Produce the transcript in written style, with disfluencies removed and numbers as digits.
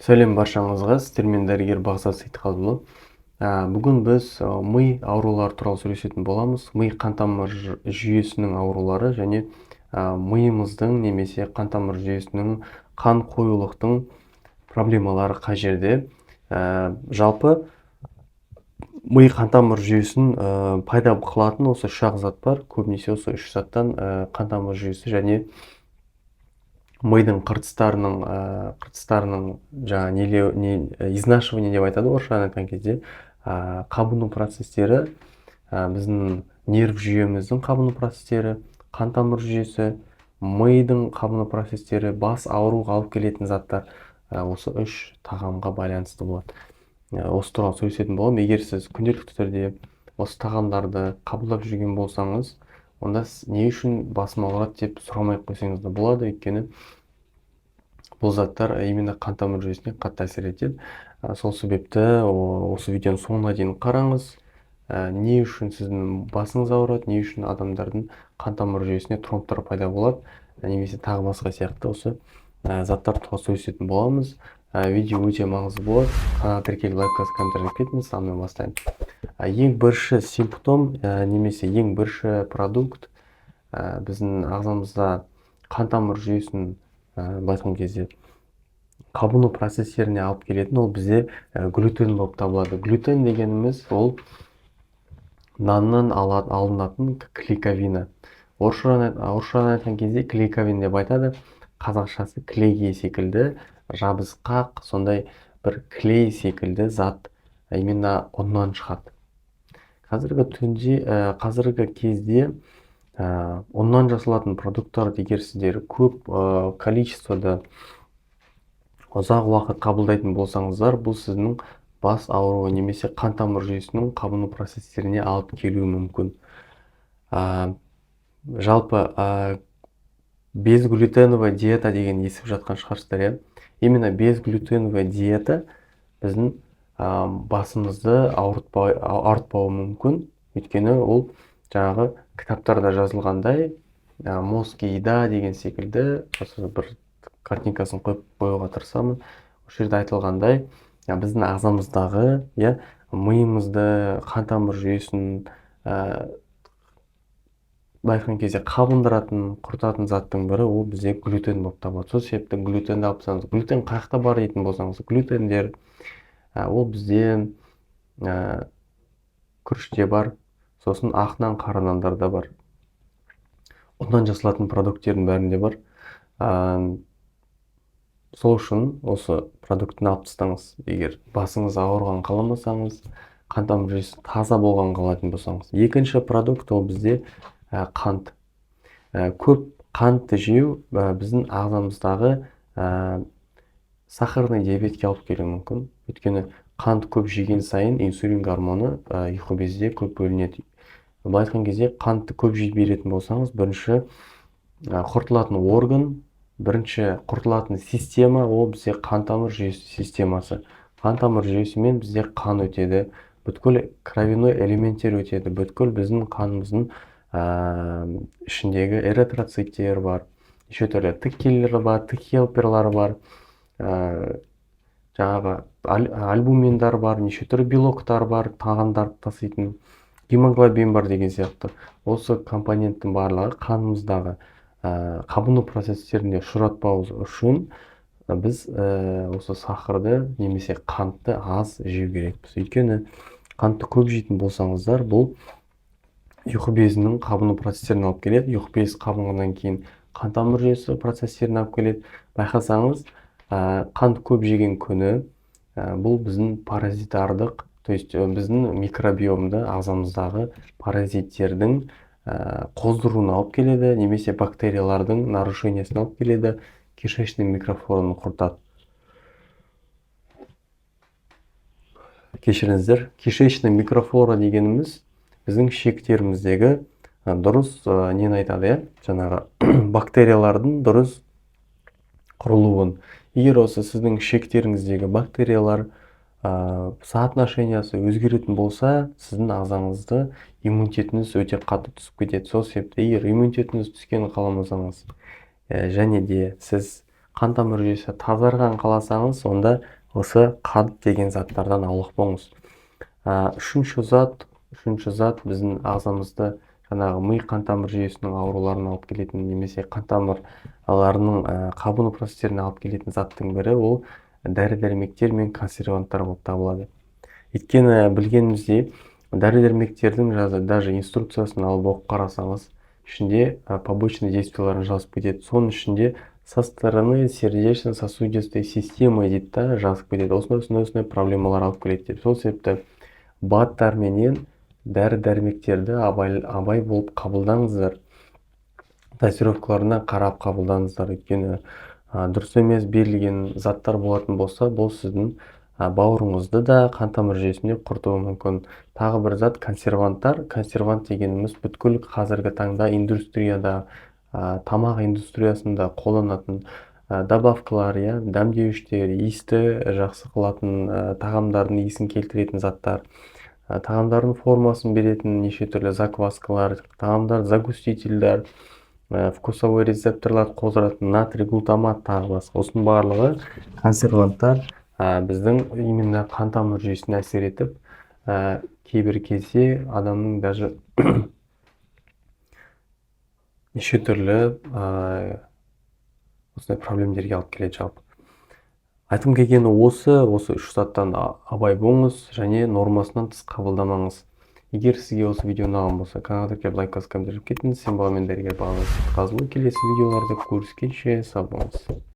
Сәлем баршаңызға, сіздермен дәрігер Бағзат Сейітқазұлы. Бүгін біз ми аурулары туралы сөйлесетін боламыз. Ми қан-тамыр жүйесінің аурулары және миымыздың немесе қан-тамыр жүйесінің қан қоюлықтың проблемалары қай жерде. Жалпы ми қан-тамыр жүйесін пайда қылатын осы үш зат бар. Көбінесе осы үш заттан қан-тамыр жүйесі және мидың қыртыстарының изнашивание деп айтады орысшадан айтқан кезде, қабыну процестері, біздің нерв жүйеміздің қабыну процестері, қан тамыр жүйесі, мидың қабыну процестері, бас ауруға алып келетін заттар осы үш тағамға байланысты болады. Осы туралы сөйлесетін боламын. Егер сіз күнделікті түрде осы тағамдарды қабылдап жүрген болсаңыз, онда не үшін басым ауырады деп сұрамай қойсаңыз да болады, өйткені бұл заттар именно қан тамыр жүйесіне қатты әсер етеді. Сол себепті осы видеоның соңына дейін қараңыз. Не үшін сіздің басыңыз ауырады, не үшін адамдардың қан тамыр жүйесіне тромбтар пайда болады, немесе тағы басқа сияқты осы заттар туралы сөйлесетін боламыз. Видео өте маңызды болады. Каналға тіркеліп лайк, комментарий кетіңіз. Сонымен бастаймыз. Ең бірінші симптом немесе ең бірінші продукт біздің ағзамызда қан тамыр жүйесін байқаған кезде қабыну процестеріне алып келетін ол бізде глютен болып табылады. Глютен дегеніміз ол наннан алынатын клейковина. Орысшадан айтқан кезде клейковин деп айтады. Қазақшасы клейгей секілді жабысқақ, сондай бір клей секілді зат именно оннан шығады. Қазіргі кезде оннан жасалатын продукттарды егер сіздер көп количествода ұзақ уақыт қабылдайтын болсаңыздар, бұл сіздің бас ауруы немесе қан тамыр жүйесінің қабыну процестеріне алып келуі мүмкін. Жалпы безглютеновая диета деген естіп жатқан шығарсыздар. Именно безглютеновая диета біздің басымызды ауыртпауы мүмкін. Өйткені ол жаңағы кітаптарда жазылғандай, мозг еда деген секілді, бір картинкасын қоюға тырысамын. Осы жерде айтылғандай, біздің ағзамыздағы, миымызды, қан тамыр жүйесін байқаған кезде қабындыратын, құртатын заттың бірі ол бізде глютен болып табылады. Сол себепті глютенді алып тұрсаңыз, глютен қаяқта бар дейтін болсаңыз, глютендер ол бізде күріште бар, сосын ақ нан, қара нандарда бар. Оннан жасалатын продукттердің бәрінде бар. Сол үшін осы продуктыны алып тастаңыз. Егер басыңыз ауырған қаламасаңыз, қан тамыр жүйесі таза болған қалайтын болсаңыз. Екінші продукт ол бізде қант. Көп қантты жеу біздің ағзамыздағы сахарный диабетке алып келуі мүмкін. Өйткені қант көп жеген сайын инсулин гормоны ұйқы безде көп бөлінеді. Былай айтқан кезде қантты көп жей беретін болсаңыз, бірінші құртылатын орган, бірінші құртылатын система ол бізде қан тамыр жүйесі системасы. Қан тамыр жүйесімен бізде қан өтеді, бүткіл кровяной элементтер өтеді, бүткіл біздің қанымыздың ішіндегі эритроциттер бар, неше түрлі тік бар, тік хелперлар бар, жаңағы альбуминдар бар, неше түрлі белоктар бар, тағамдарды таситын, гемоглобин бар деген сияқты. Осы компоненттің барлығы қанымыздағы қабыну процестерінде ұшыратпау үшін біз осы сахарды немесе қантты аз жеу керекпіз. Өйткені қантты көп жейтін болсаңыздар, бұл ұйқы безінің қабыну процестеріне алып келеді. Ұйқы без қабынғаннан кейін қан тамыр жүйесі процестеріне алып келеді. Байқасаңыз, қант көп жеген күні бұл біздің паразитардық, то есть біздің микробиомды ағзамыздағы паразиттердің қоздыруына алып келеді, немесе бактериялардың нарушениесіне алып келеді, кишечный микрофлораны құртады. Кешіріңіздер, кишечный микрофлора дегеніміз біздің ішектеріміздегі дұрыс нені айтады, жаңағы бактериялардың дұрыс құрылуын. Егер осы сіздің ішектеріңіздегі бактериялар соотношениясы өзгеретін болса, сіздің ағзаңызды иммунитетіңіз өте қатты түсіп кетеді. Сол себепті егер иммунитетіңіз түскенін қаламасаңыз, және де сіз қан тамыр жүйесі тазарған қаласаңыз, онда осы қант деген заттардан аулақ болыңыз. Үшінші зат біздің ағзамызды жаңағы ми қан тамыр жүйесінің ауруларына алып келетін, немесе қан тамырларының қабыну процестеріне алып келетін заттың бірі ол дәрі-дәрмектер мен консерванттар болып табылады. Өйткені білгеніміздей, дәрі-дәрмектердің даже инструкциясын алып оқып қарасаңыз, ішінде побочный действияларын жазып кетеді. Соның ішінде со стороны сердечно-сосудистой системы дейді да, жазып кетеді. Осындай проблемалар алып келеді деп. Сол себепті БАДтар менен дәрі-дәрмектерді абай болып қабылдаңыздар. Дозировкаларына қарап қабылдаңыздар. Өйткені дұрыс емес берілген заттар болатын болса, бұл сіздің бауырыңызды да қан тамыр жүйесінде құртуы мүмкін. Тағы бір зат консерванттар. Консервант дегеніміз бүткіл қазіргі таңда индустрияда, тамақ индустриясында қолданатын добавкалар, дәмдеуіштер, иісті жақсы қылатын, тағамдардың иісін келтіретін заттар, тағамдардың формасын беретін неше түрлі закваскалар, тағамдар загустительдер, вкусовой рецепторлар қоздыратын натрий глутамат, тағы басқа. Осының барлығы консерванттар біздің именно қан тамыр жүйесіне әсер етіп, кейбір кезде адамның даже неше түрлі осындай проблемдерге алып келеді жалпы. Айтқым келгені осы үш заттан абай болыңыз және нормасынан тыс қабылдамаңыз. Егер сізге осы видео ұнаған болса, каналға тіркеліп лайк басып комментарий кетіңіз. Сен бағамен дәрігер Бағлан Сәтқазұлы. Келесі видеоларда көріскенше сау болыңыз.